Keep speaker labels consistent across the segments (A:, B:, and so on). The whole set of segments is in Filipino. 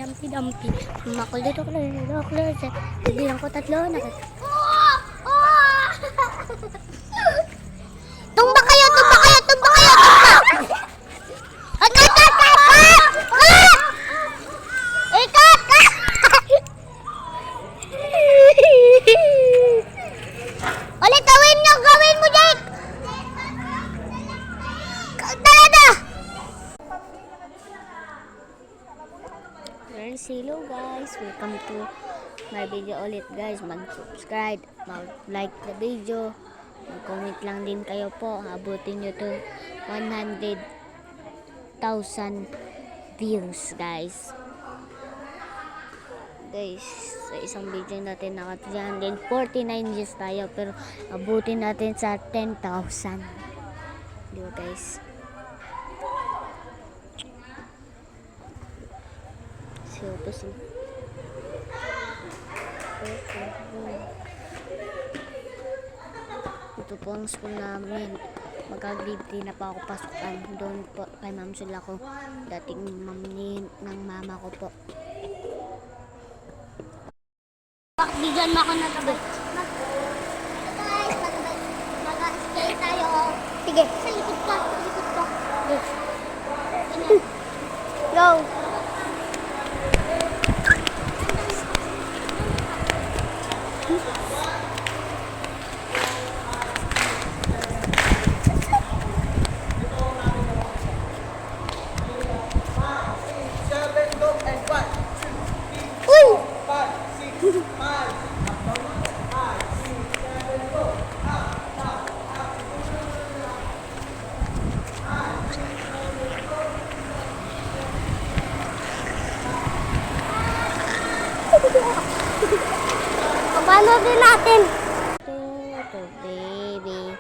A: Humpty Dumpty. Makulit ako lang. Bilang ko tatlo na. Tumba kayo! Ulit, gawin mo, Jake! Tara! Hello guys, welcome to my video ulit guys. Mag-subscribe, mag-like the video, mag-comment lang din kayo po. Abutin nyo to 100,000 views guys. Sa isang video natin naka 349 views tayo, pero abutin natin sa 10,000. Diba guys? Ito po ang school namin. Magka-grade 3 na pa ako pasukan. Doon po kay Ma'am Sula ko. Dating ng mama ko po. Bigyan mo ako na tabi. Guys, mag-skate tayo. Sige. Sa likod ka. Go. Paano din natin? To baby,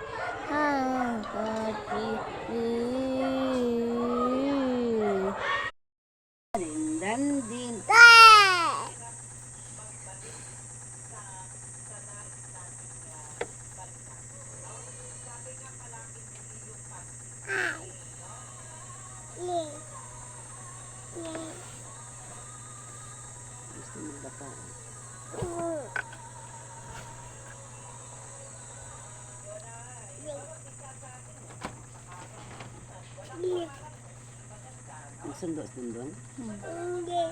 A: how about you? Din. Gusto mo ba pa? Sundo-sundon?
B: Hindi.